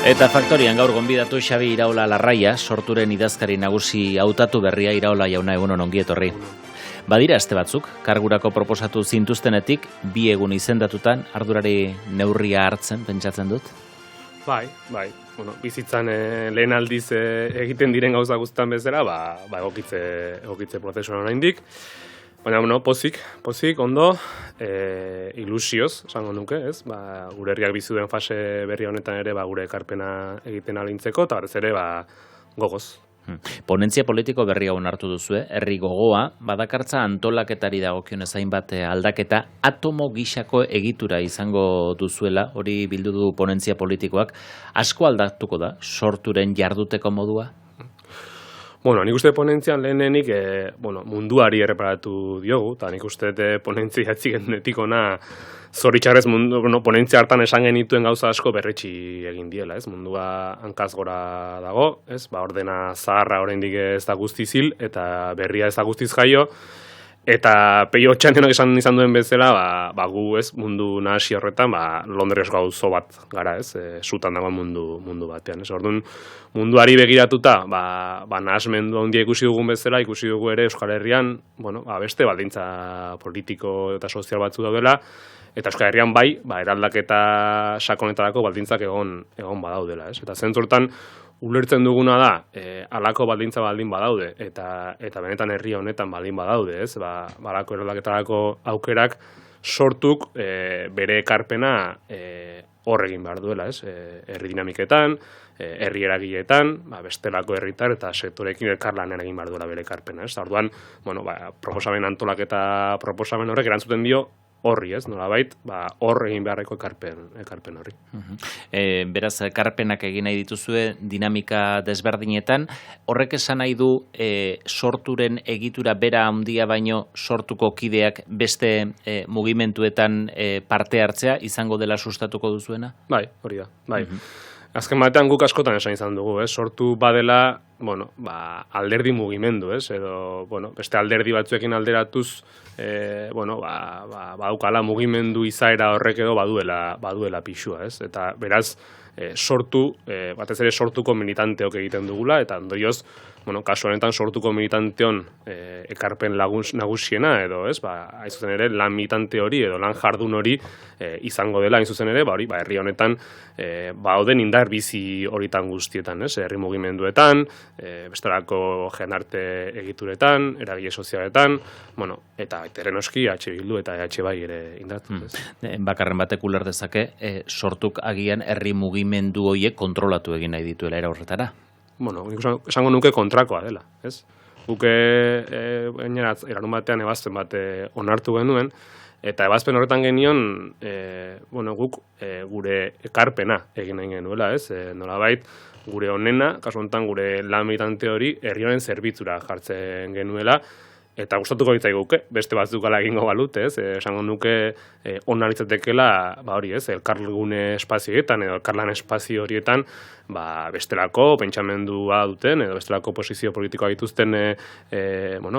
Eta faktorian gaur gonbidatu Xabi Iraola Larraia, sorturen idazkari nagusi hautatu berria. Iraola jauna, egunon, ongi etorri. Badira aste batzuk, kargurako proposatu zintuztenetik, bi egun izendatutan ardurari neurria hartzen, pentsatzen dut? Bai. Bueno, bizitzan lehen aldiz egiten diren gauza guztan bezala, egokitze prozesuan oraindik. Baina, bueno, pozik, ondo, ilusioz, esango nuke, ez? Gure herriak bizi duen fase berri honetan ere, gure ekarpena egiten alintzeko, eta berez ere, gogoz. Ponentzia politiko berri hau hartu duzue, herri gogoa, badakartza antolaketari dagokionez hainbat aldaketa, atomo gisako egitura izango duzuela, hori bildu du ponentzia politikoak, asko aldatuko da, sorturen jarduteko modua? Bueno, nik uste ponentzian lehenenik munduari erreparatu diogu, eta nik uste ponentzia atzigenetik ona zoritxarrez ponentzia hartan esan genituen gauza asko berretxi egin diela, ez? Mundua hankaz gora dago, ez? Ordena zaharra oraindik ez da guztiz hil, eta berria ez da guztiz jaio, eta Peio Otxandianak esan izan duen bezala, gu, ez, mundu nahasi horretan, Londres gauzo bat gara, ez, sutan dagoen mundu batean, ez. Orduan, munduari begiratuta, nahasmendu handia ikusi dugun bezala, ikusi dugu ere Euskal Herrian, beste baldintza politiko eta sozial batzu daudela, eta Euskal Herrian eraldaketa sakonetarako baldintzak egon badaudela, ez. Eta zentzortan, ulertzen duguna da, halako baldintza baldin badaude, eta benetan herri honetan baldin badaude, ez? Halako eraldaketarako aukerak sortuk bere ekarpena hor egin behar duela, ez? Herri dinamiketan, herri eragileetan, bestelako herritar eta sektorekin elkarlanean egin behar duela bere ekarpena, ez? Orduan, proposamen antolaketa proposamen horrek erantzuten dio horri, ez, nolabait, hor egin beharreko ekarpen horri. Beraz, ekarpenak egin nahi dituzue dinamika desberdinetan, horrek esan nahi du sorturen egitura bera handia baino sortuko kideak beste mugimenduetan parte hartzea izango dela sustatuko duzuena? Bai, hori da, bai. Azken batean guk askotan esan izan dugu, sortu badela, alderdi mugimendu, edo, beste alderdi batzuekin alderatuz, badaukala mugimendu izaera horrek edo baduela pixua, eta beraz, batez ere sortuko militanteok egiten dugula, eta ondorioz, kasu honetan sortuko militanteon ekarpen nagusiena edo, hain zuzen ere, lan militante hori edo lan jardun hori izango dela, hain zuzen ere, herri honetan bauden indar bizi horitan guztietan, herri mugimenduetan, bestelako jendarte egituretan, eragile sozialetan, eta terenoski EH Bildu eta EH Bai ere indartzen. Bakarren batek uler dezake, sortuk agian herri mugimendu horiek kontrolatu egin nahi dituela era horretara? Esango nuke kontrakoa dela, ez? Guke eranun batean ebazpen bat onartu genuen, eta ebazpen horretan genion, guk gure ekarpena egin nahi genuela, ez? Nolabait, gure onena, kasu honetan gure lan militante hori herri honen zerbitzura jartzen genuela, eta gustatuko ditzaiguke, beste batzukala egingo balut, ez? Esango nuke ona litzatekeela, hori, ez? Elkargune espazioetan edo elkarlan espazio horietan, bestelako pentsamendua duten edo bestelako posizio politikoa dituzten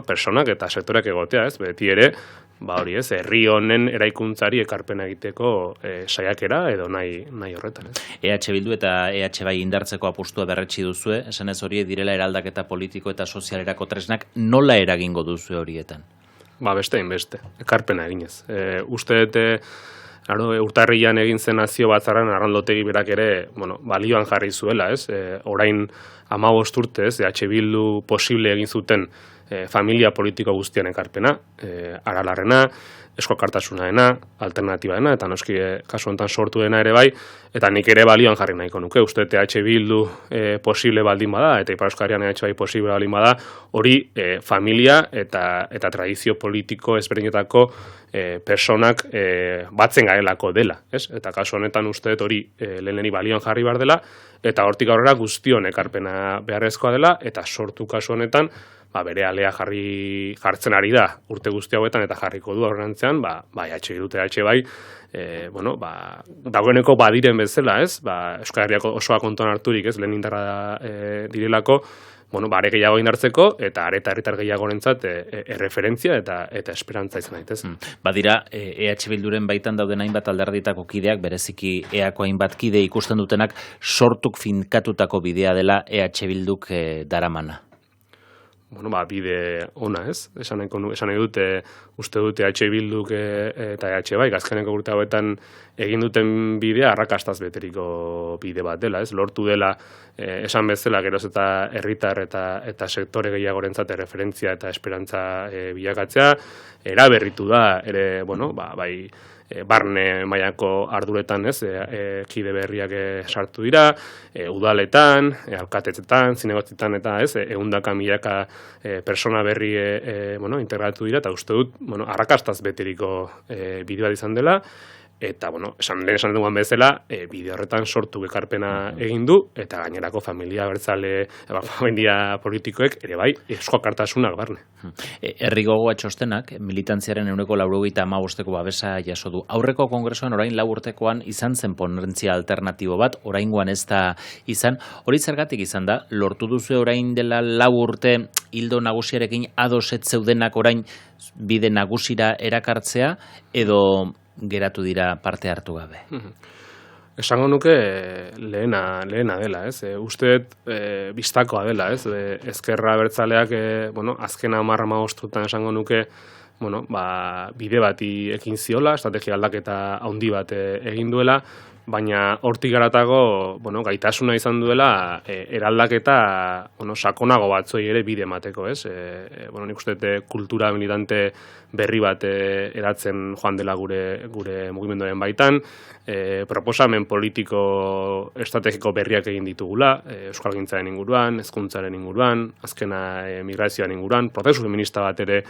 personak eta sektoreak egotea, ez? Beti ere, hori, ez? Herri honen eraikuntzari ekarpena egiteko saiakera edo nahi horretan, ez? EH Bildu eta EH Bai indartzeko apustua berretsi duzue, esanez hori direla eraldaketa politiko eta sozialerako tresnak, nola eragingo duzue horietan? Beste, ekarpena eginez. Uste urtarrian egin zen nazio batzarran Arrandotegi berak ere, balioan jarri zuela, ez? Orain 15 urte, ez? EH Bildu posible egin zuten familia politiko guztien ekarpena, Aralarrena, Eskokartasunaena, Alternatibaena, eta noski kasu honetan sortu dena ere bai, eta nik ere balioan jarri nahiko nuke. Uste EH Bildu posible baldin bada, eta Ipar Euskal Herrian EH Bai posible baldin bada, hori familia eta tradizio politiko ezberdinetako personak batzen garelako dela, ez? Eta kasu honetan uste hori leheneni balioan jarri behar dela, eta hortik aurrera guztion ekarpena beharrezkoa dela, eta sortu kasu honetan, bere alea jartzen ari da urte guzti hauetan eta jarriko du aurrerantzean, EH Bildu eta EH bai, dagoeneko badiren bezala, ez? Euskal Herriako osoa kontuan harturik, ez? Lehen indarra direlako, are gehiago indartzeko, eta are eta herritar gehiagorentzat erreferentzia eta esperantza izan daitez. Badira, EH Bilduren baitan dauden hainbat alderditako kideak, bereziki EAko hainbat kide ikusten dutenak, sortuk finkatutako bidea dela EH Bilduk daramana. Bide ona, ez? Esan nahi dute, uste dute EH Bilduk eta EH bai, azkeneko urte hauetan egin duten bidea arrakastaz beteriko bide bat dela, ez? Lortu dela, esan bezala geroz eta herritar eta sektore gehiagorentzat referentzia eta esperantza bilakatzea, eraberritu da, ere, bai, barne mailako arduretan, ez, kide berriak sartu dira, udaletan, alkatetzetan, zinegotzitan eta, ez, 100 milaka persona berri integratu dira, eta uste dut, arrakastaz beteriko bide bat izan dela, eta, esan duguan bezala, bide horretan sortu ekarpena egin du, eta gainerako familia bertzale, familia politikoek, ere bai, eskokartasunak barne. Herri Gogoa txostenak, militantziaren 95% babesa jaso du. Aurreko kongresuan orain 4 urtekoan izan zen ponentzia alternatibo bat, oraingoan ez da izan. Hori zergatik izan da, lortu duzu orain dela 4 urte hildo nagusiarekin ados ez zeudenak orain bide nagusira erakartzea, edo geratu dira parte hartu gabe? Esango nuke lehena dela, ez? Usteet bistakoa dela, ez? Ezkerra abertzaleak, azken 10-15 esango nuke, bide bati ekin ziola, estrategia aldaketa handi bat egin duela, baina hortik garatago, gaitasuna izan duela eraldaketa, sakonago batzoi ere bide emateko, ez? Nik uste kultura militante berri bat eratzen joan dela gure mugimenduaren baitan, proposamen politiko estrategiko berriak egin ditugula, euskalgintzaren inguruan, hezkuntzaren inguruan, azkena migrazioaren inguruan, prozesu feminista bat ere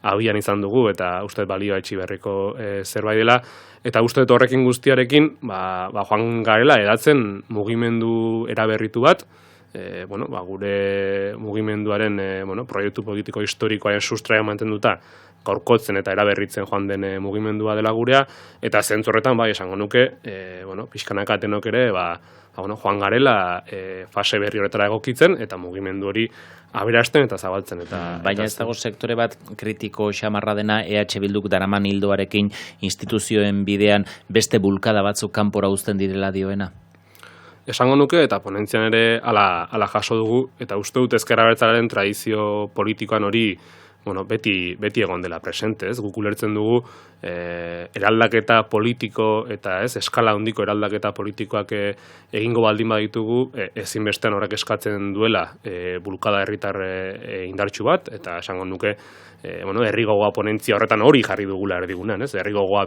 abian izan dugu, eta uste balioa etxi berriko zerbait dela, eta uste horrekin guztiarekin, joan garela edatzen mugimendu eraberritu bat, gure mugimenduaren proiektu politiko historikoaren sustraia mantenduta gaurkotzen eta eraberritzen joan den mugimendua dela gurea, eta zentzu horretan esango nuke, pixkanaka tenok ere, joan garela fase berri horretara egokitzen, eta mugimendu hori aberasten eta zabaltzen. Baina ez dago sektore bat kritiko xamarra dena EH Bilduk daraman hildoarekin instituzioen bidean beste bulkada batzuk kanpora uzten direla dioena? Esango nuke, eta ponentzian ere ala jaso dugu, eta uste dut ezker abertzalearen tradizio politikoan hori beti egon dela presente, ez? Guk ulertzen dugu eraldaketa politiko eta eskala handiko eraldaketa politikoak egingo baldin baditugu, ezinbestean horrek eskatzen duela bulkada herritar indartsu bat, eta esango nuke herri gogoa ponentzia horretan hori jarri dugula erdigunean, ez? Herri gogoa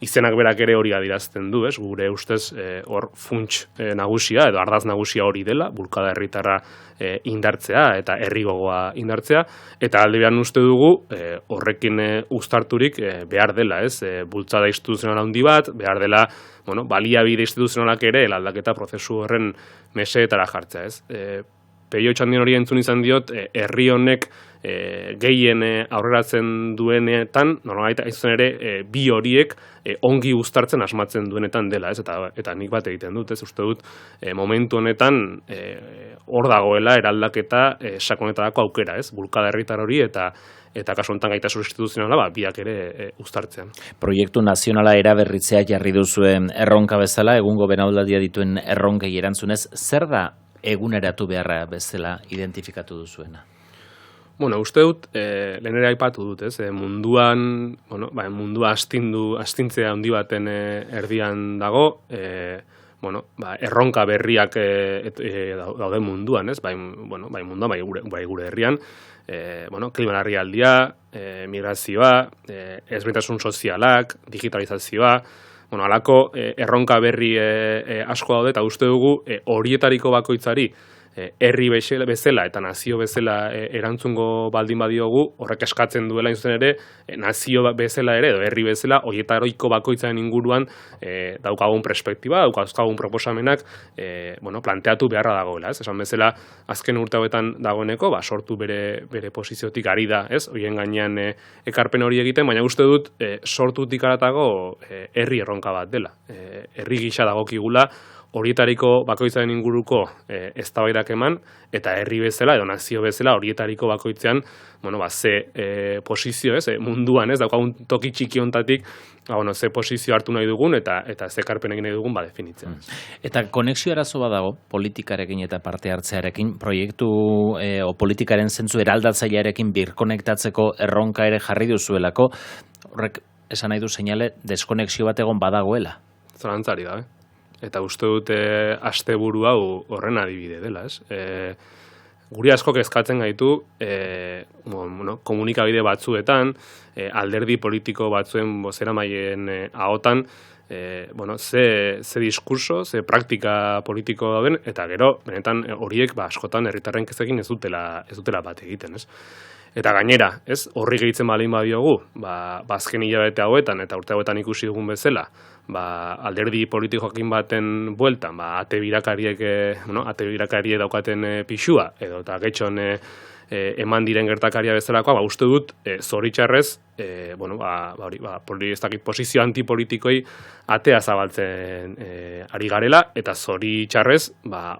izenak berak ere hori adierazten du, ez? Gure ustez hor funts nagusia edo ardaz nagusia hori dela, bulkada herritarra indartzea eta herri gogoa indartzea, eta alde behan uste dugu horrekin uztarturik behar dela, ez? Bultzada instituzional handi bat, behar dela baliabide instituzionalak ere aldaketa prozesu horren meseetara jartzea, ez? Peio Txandin hori entzun izan diot, herri honek gehien aurreratzen duenetan, normalaita izan ere, bi horiek ongi uztartzen asmatzen duenetan dela, ez? Eta nik bat egiten dut, ez? Uste dut, momentu honetan hor dagoela eraldaketa sakonetarako aukera, ez? Bulkada herritar hori eta kasu honetan gaitasun instituzionala biak ere uztartzean. Proiektu nazionala eraberritzea jarri duzuen erronka bezala, egungo benaldia dituen erronkei erantzunez, zer da eguneratu beharra bezala identifikatu duzuena? Uste dut, lehen ere aipatu dut, ez? Munduan, mundua astintzea handi baten erdian dago, erronka berriak daude munduan, ez? Bai munduan, bai gure herrian, klimalarrialdia, migrazioa, ezberdintasun sozialak, digitalizazioa, halako erronka berri asko daude, eta uste dugu horietariko bakoitzari herri bezala eta nazio bezala erantzungo baldin badiogu, horrek eskatzen duela zuzen ere, nazio bezala ere, edo herri bezala, horietaroiko bakoitzaren inguruan daukagun perspektiba, daukagun proposamenak planteatu beharra dagoela. Esan bezala, azken urte hauetan dagoeneko, sortu bere posiziotik ari da, horien gainean ekarpen hori egiten, baina uste dut sortutik aratago herri erronka bat dela. Herri gisa dagokigula, horietariko bakoitzaren inguruko eztabaidak eman, eta herri bezala, edo nazio bezala, horietariko bakoitzean, ze posizio, munduan, daukagun toki txiki hontatik, ze posizio hartu nahi dugun, eta ze ekarpen egin nahi dugun, definitzen. Eta konexio arazo badago, politikarekin eta parte hartzearekin, proiektu o politikaren zentzu eraldatzailearekin birkonektatzeko erronka ere jarri duzuelako, horrek esan nahi du seinale deskonexio bat egon badagoela. Zalantzari da, Eta uste dute asteburu hau horren adibide dela, Guri asko kezkatzen gaitu komunikabide batzuetan, alderdi politiko batzuen bozeramaien ahotan, ze diskurso, ze praktika politiko dauden, eta gero, benetan horiek askotan herritarren kezekin ez dutela bat egiten, Eta gainera, horri gehitzen baldin badiogu, azken hilabete hauetan eta urte hauetan ikusi dugun bezala, alderdi politikoekin baten bueltan, ate birakariek daukaten pixua, edo eta getxon eman diren gertakaria bezalakoa, uste dut, zoritxarrez, posizio antipolitikoi atea zabaltzen ari garela, eta zoritxarrez,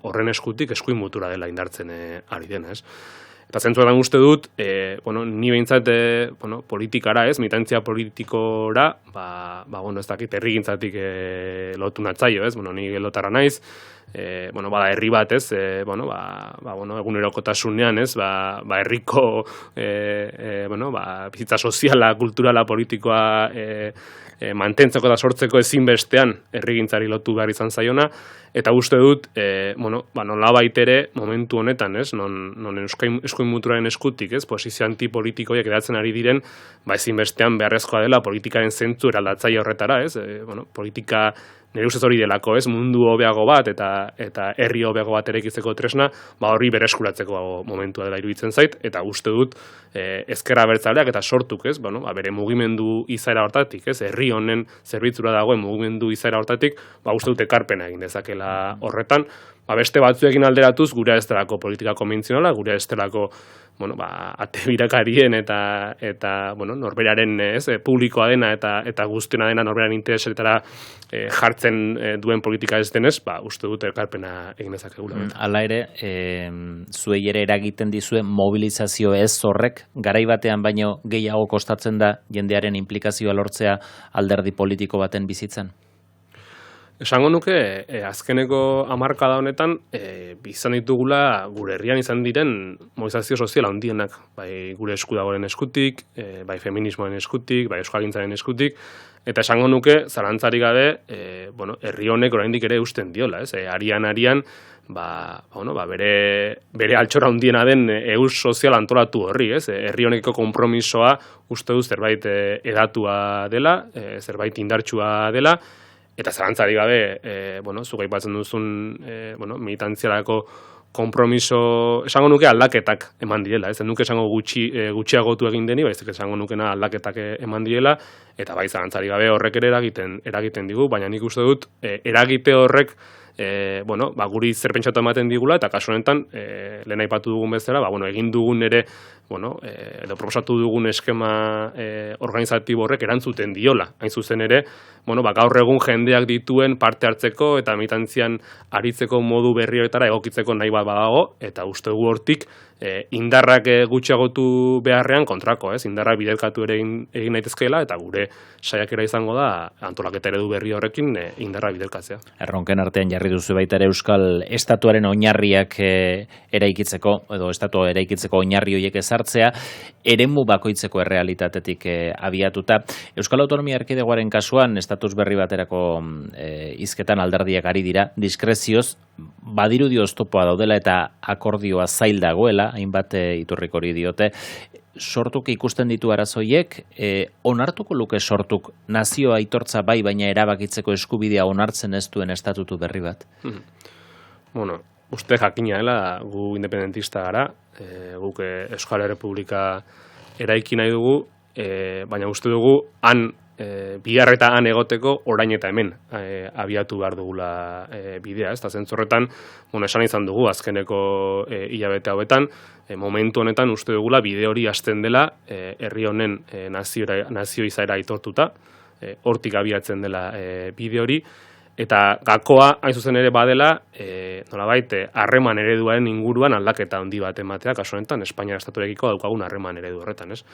horren eskutik eskuin mutura dela indartzen ari dena, Eta zentzuetan uste dut, ni behintzat politikara, militantzia politikora, ez dakit, herrigintzatik lotu natzaio, ni lotarra naiz, herri bat, egunerokotasunean, herriko, bizitza soziala, kulturala, politikoa mantentzeko eta sortzeko ezinbestean herrigintzari lotu behar izan zaiona, eta uste dut, nolabait ere momentu honetan, non eskuin muturaren eskutik, posizio antipolitikoiak edatzen ari diren, ezinbestean beharrezkoa dela politikaren zentzu eraldatzaile horretara, politika nire ustez hori delako, mundu hobeago bat eta herri hobeago bat eraikitzeko tresna, horri bereskuratzeko momentua dela iruditzen zait, eta uste dut ezker abertzaleak eta sortuk, bere mugimendu izaera hortatik, herri honen zerbitzura dagoen mugimendu izaera hortatik, uste dut ekarpena egin dezakela horretan, beste batzuekin alderatuz, gure ez delako politika konbentzionala, gure ez delako ate birakarien eta norberaren publikoa dena eta guztiena dena norberaren interesetara jartzen duen politika ez denez, uste dut ekarpena egin dezakegula. Hala ere, zuei ere eragiten dizue mobilizazio ez horrek, garai batean baino gehiago kostatzen da jendearen implikazioa lortzea alderdi politiko baten bizitzan? Esango nuke, azkeneko hamarkada honetan, izan ditugula gure herrian izan diren mobilizazio sozial handienak, bai gure esku dagoen eskutik, bai feminismoaren eskutik, bai euskalgintzaren eskutik, eta esango nuke, zalantzarik gabe, herri honek oraindik ere usten diola, arian, bere altxora handiena den eus sozial antolatu horri, herri honekiko konpromisoa uste du zerbait edatua dela, zerbait indartsua dela, eta zalantzari gabe, zuk aipatzen duzun militantziarako konpromiso, esango nuke aldaketak eman direla, ez nuke esango gutxiagotu egin deni, baizik esango nukena aldaketak eman direla, eta bai zalantzari gabe horrek ere eragiten digu, baina nik uste dut eragite horrek guri zer pentsatu ematen digula, eta kasu honetan, lehen aipatu dugun bezala, egin dugun ere, edo proposatu dugun eskema organizatibo horrek erantzuten diola. Hain zuzen ere, gaur egun jendeak dituen parte hartzeko eta militantzian aritzeko modu berri horretara egokitzeko nahi bat badago, eta uste gu hortik indarrak gutxiagotu beharrean kontrako, indarrak biderkatu ere egin naitezkeela, eta gure saiakera izango da antolaketa eredu berri horrekin indarrak biderkatzea. Erronken artean jarri duzu baita ere Euskal Estatuaren oinarriak eraikitzeko, edo Estatua eraikitzeko oinarri horiek ezartzea, eremu bakoitzeko errealitatetik abiatuta. Euskal Autonomia Erkidegoaren kasuan, estatus berri baterako hizketan alderdiak ari dira, diskrezioz, badirudi oztopoa daudela eta akordioa zail dagoela, hainbat iturrik hori diote, sortuk ikusten ditu arazoiek, onartuko luke sortuk nazio aitortza bai, baina erabakitzeko eskubidea onartzen ez duen estatutu berri bat? uste jakina dela gu independentista gara, guk Euskal Errepublika eraiki nahi dugu, baina uste dugu han bihar eta han egoteko orain eta hemen abiatu behar dugula bidea, ez da zentzorretan, esan izan dugu azkeneko hilabete hauetan, momentu honetan uste dugula bide hori hasten dela herri honen nazio izaera aitortuta, hortik abiatzen dela bide hori, eta gakoa hain zuzen ere badela, nolabait, harreman ereduaren inguruan aldaketa handi bat ematea, kasu honetan, Espainia estatuarekiko daukagun harreman eredu horretan, ez?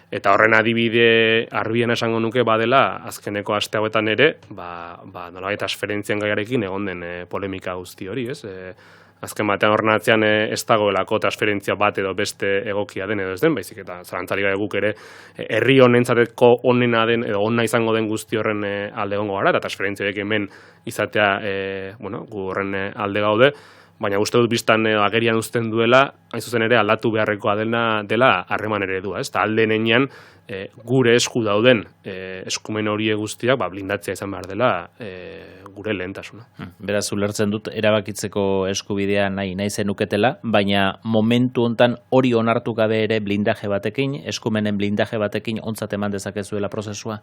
Eta horren adibide arbiena esango nuke badela, azkeneko aste hauetan ere, nolabait transferentzien gaiarekin egon den polemika guzti hori, ez? Azken batean horren atzean ez dagoelako transferentzia bat edo beste egokia den edo ez den, baizik eta zalantzari gabe guk ere herri honentzateko onena den edo onna izango den guzti horren alde egongo gara, eta transferentzia horiek hemen izatea gu horren alde gaude, baina uste dut biztan agerian uzten duela, hain zuzen ere aldatu beharrekoa dela harreman eredua, ez? Ta alde nenean gure esku dauden eskumen horiek guztiak blindatzea izan behar dela gure lehentasuna. Beraz, ulertzen dut erabakitzeko eskubidea nahi zenuketela, baina momentu hontan hori onartu gabe ere blindaje batekin, eskumenen blindaje batekin ontzat eman dezakezuela prozesua?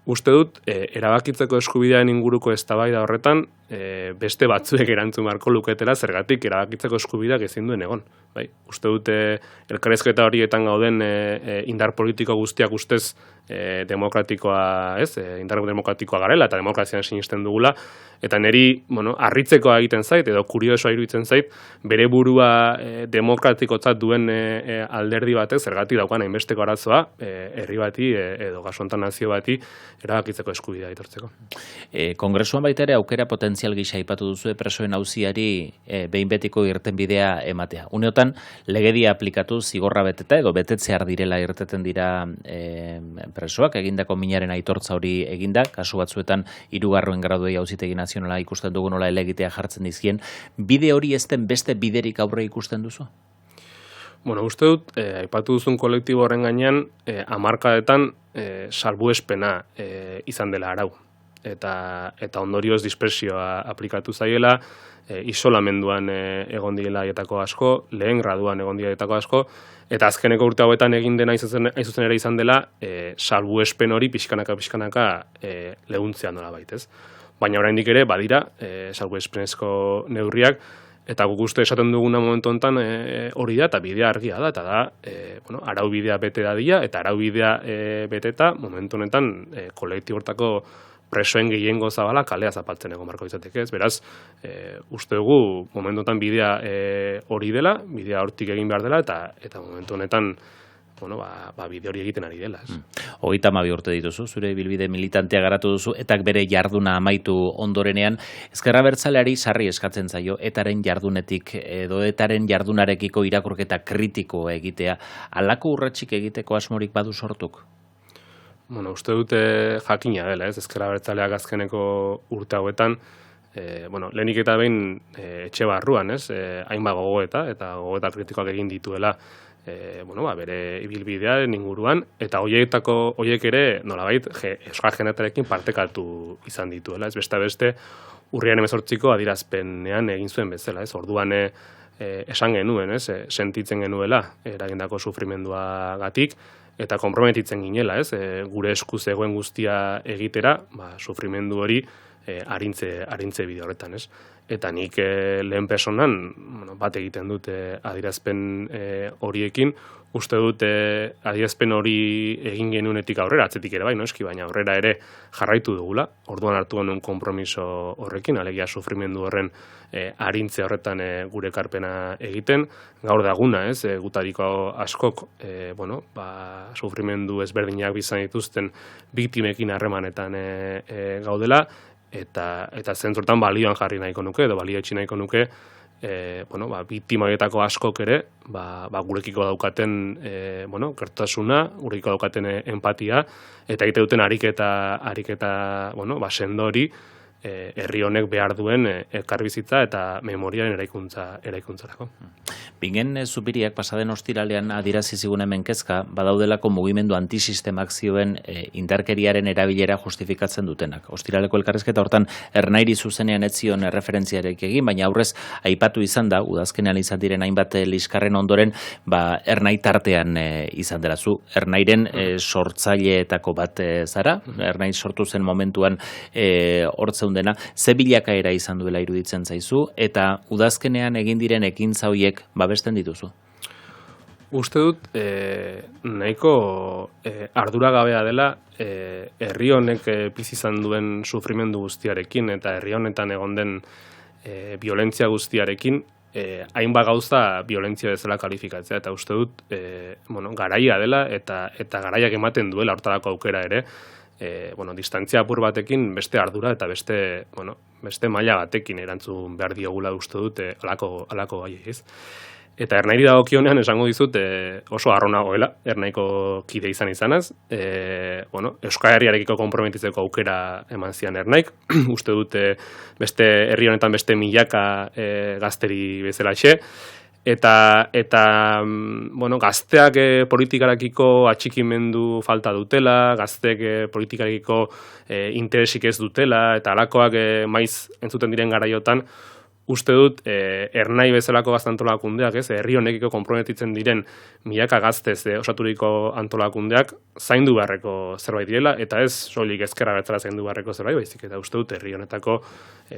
Uste dut, erabakitzeko eskubidearen inguruko eztabaida horretan, beste batzuek erantzun beharko luketela, zergatik erabakitzeko eskubideak ezin duen egon. Bai, uste dut, elkarrizketa horietan gauden indar politiko guztiak ustez demokratikoa, indar demokratikoa garela eta demokrazian sinisten dugula, eta niri, harritzekoa egiten zait, edo kuriosoa iruditzen zait, bere burua demokratikotzat duen alderdi batek zergatik daukan hainbesteko arazoa, herri bati edo kasu honetan nazio bati erabakitzeko eskubidea aitortzeko. Kongresuan baita ere aukera potentzial gisa aipatu duzu presoen auziari behin betiko irtenbidea ematea. Uneotan legedia aplikatu zigorra beteta edo betetzear direla irteten dira presoak, egindako minaren aitortza hori eginda, kasu batzuetan 3. graduei auzitegi nazionala ikusten dugu nola helegitea jartzen dizkien, bide hori ez den beste biderik aurre ikusten duzu? Uste dut, aipatu duzun kolektibo horren gainean, hamarkadetan salbuespena izan dela arau. Eta ondorioz dispersioa aplikatu zaiela, isolamenduan egon direla aietako asko, lehen graduan egon direla aietako asko, eta azkeneko urte hauetan egin dena zuzen ere izan dela, salbuespen hori pixkanaka lehuntzea nola baitez. Baina oraindik ere, badira, salbuespenezko neurriak, eta guk uste esaten duguna momentu honetan hori da, eta bidea argia da, eta da, arau bidea bete dadia, eta arau bidea beteta, momentu honetan kolektibo hortako presoen gehiengo zabala kalea zapaltzen egon marko izateke, ez? Beraz, uste dugu momentu honetan bidea hori dela, bidea hortik egin behar dela, eta momentu honetan bide hori egiten ari dela. 32 urte dituzu, zure ibilbide militantea garatu duzu, etak bere jarduna amaitu ondorenean, Ezker Abertzaleari sarri eskatzen zaio, etaren jardunetik edo etaren jardunarekiko irakurketa kritiko egitea, halako urratsik egiteko asmorik badu sortuk? Uste dute jakina dela, ez? Ezker Abertzaleak azkeneko urte hauetan, lehenik eta behin etxe barruan, ez? Hainbat gogoeta, eta gogoeta kritikoak egin dituela, bere ibilbidearen inguruan, eta horiek ere, nolabait, Euskal Jendearekin partekatu izan dituela, ez? Beste, urrian 18ko adierazpenean egin zuen bezala, ez? Orduan esan genuen, ez? Sentitzen genuela eragindako sufrimendua gatik, eta konprometitzen ginela, ez? Gure esku zegoen guztia egitera, sufrimendu hori arintze bide horretan, ez? Eta nik lehen personan bat egiten dut adierazpen horiekin, uste dut adierazpen hori egin genuenetik aurrera, atzetik ere bai, noski, baina aurrera ere jarraitu dugula, orduan hartu genuen konpromiso horrekin, alegia sufrimendu horren arintze horretan gure ekarpena egiten, gaur daguna, ez, gutariko askok, sufrimendu ezberdinak bizan dituzten biktimekin harremanetan gaudela, eta zentzortan balioan jarri nahiko nuke, edo balioetxi nahiko nuke, biktima horietako askok ere, gurekiko daukaten, gertasuna, gurekiko daukaten empatia, eta egite duten ariketa, sendo hori, herri honek behar duen elkarbizitza eta memoriaren eraikuntzarako. Bingen Zubiriak pasaden ostiralean adierazi zigun hemen kezka, badaudelako mugimendu antisistemak zioen indarkeriaren erabilera justifikatzen dutenak. Ostiraleko elkarrizketa hortan Ernairi zuzenean ez zion erreferentziarek egin, baina aurrez aipatu izan da, udazkenean izan diren hainbat liskarren ondoren, Ernai tartean izan dela zu. Ernairen sortzaileetako bat zara, Ernai sortu zen momentuan hortzeun dena, ze bilakaera izan duela iruditzen zaizu, eta udazkenean egin diren ekintza horiek babesten dituzu? Uste dut, nahiko arduragabea dela herri honek bizi izan duen sufrimendu guztiarekin eta herri honetan egon den violentzia guztiarekin hainbat gauza violentzia bezala kalifikatzea, eta uste dut garaia dela eta garaiak ematen duela hortarako aukera ere, distantzia apur batekin beste ardura eta beste maila batekin erantzun behar diogula uste dut alako gai ez. Eta Ernairi dagokionean esango dizut oso harro nagoela, Ernaiko kide izanaz, Euskal Herriarekiko konprometitzeko aukera eman zian Ernaik, uste dut beste herri honetan beste milaka gazteri bezalaxe, eta gazteak politikarekiko atxikimendu falta dutela, gazteek politikarekiko interesik ez dutela, eta alakoak maiz entzuten diren garaiotan, uste dut, Ernai bezalako gazte antolakundeak, herri honekiko konprometitzen diren milaka gaztez osaturiko antolakundeak zaindu beharreko zerbait direla, eta ez soilik ezkerra bertzara zaindu beharreko zerbait, baizik, eta uste dut herri honetako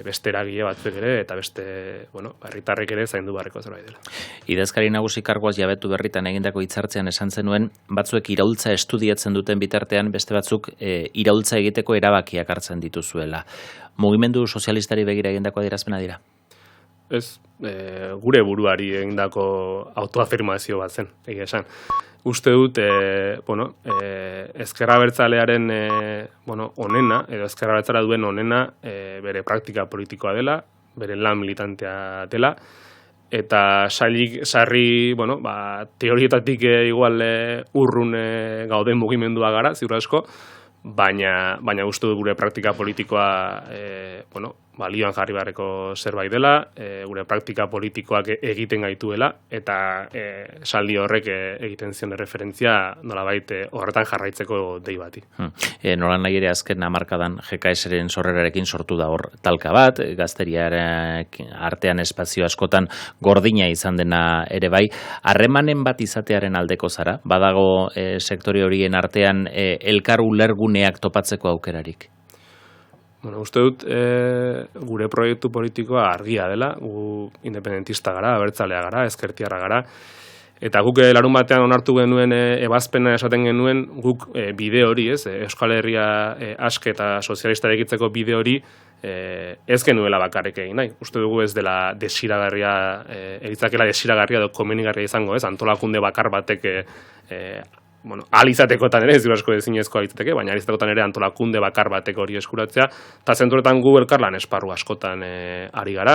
beste eragile batzuk ere, eta beste herritarrek ere zaindu beharreko zerbait dela. Idazkari nagusi karguaz jabetu berritan egindako hitzartzean esan zenuen, batzuek iraultza estudiatzen duten bitartean, beste batzuk iraultza egiteko erabakiak hartzen dituzuela. Mugimendu sozialistari begira egindako adierazpena dira? Ez, gure buruari egindako autoafirmazio bat zen, egia esan. Uste dut, ezkerra abertzalearen onena, edo ezkerra abertzalea duen onena, bere praktika politikoa dela, bere lan militantea dela, eta sarri, teorietatik igual urrun gauden mugimendua gara, ziur asko, baina uste dut gure praktika politikoa, balioan jarri beharreko zerbait dela, gure praktika politikoak egiten gaituela, eta saldi horrek egiten zion referentzia nolabait horretan jarraitzeko dei bati. Nola nahi ere azken hamarkadan GKS-ren sorrerarekin sortu da hor talka bat, gazteriak artean espazio askotan gordina izan dena ere bai, harremanen bat izatearen aldeko zara, badago sektore horien artean elkar ulerguneak topatzeko aukerarik? Uste dut gure proiektu politikoa argia dela, gu independentista gara, abertzalea gara, ezkertiarra gara, eta guk larun batean onartu genuen ebazpena esaten genuen, guk bide hori, Euskal Herria aske eta sozialista egitzeko bide hori ez genuela bakarrik egin nahi. Uste dugu ez dela desiragarria, eritzakela desiragarria edo komenigarria izango, antolakunde bakar batek alizatekotan ere, ez du asko ezinezko alizateke, baina alizatekotan ere antolakunde bakar batek hori eskuratzea, eta zenturetan gu elkarlan esparru askotan ari gara,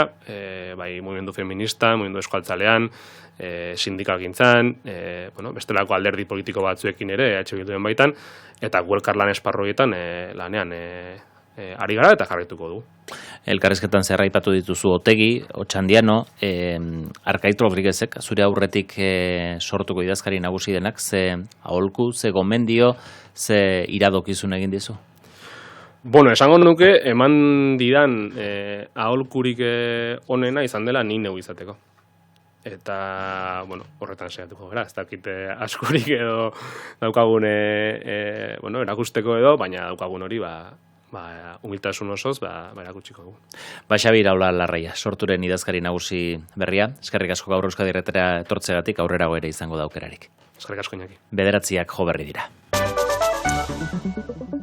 bai mugimendu feminista, mugimendu eskualtzalean, sindikalgintzan, bestelako alderdi politiko batzuekin ere, Bilduen baitan, eta gu elkarlan esparru horietan lanean ari gara eta jarraituko du. Elkarrizketan zer aipatu dituzu Otegi, Otxandiano, Arkait Rodriguezek, zure aurretik sortuko idazkari nagusi denak, ze aholku, ze gomendio, ze iradokizun egin dizu? Esango nuke, eman didan aholkurik onena izan dela ni neu izateko. Eta, horretan saiatuko gara, ez dakit askorik edo daukagun erakusteko edo, baina daukagun hori, humiltasun osoz, erakutsiko dugu. Xabi Iraola Larraia, sorturen idazkari nagusi berria, eskerrik asko gaur Euskadi Irratira etortzegatik, aurrerago ere izango da aukerarik. Eskerrik asko, Iñaki. 9:00 jo berri dira.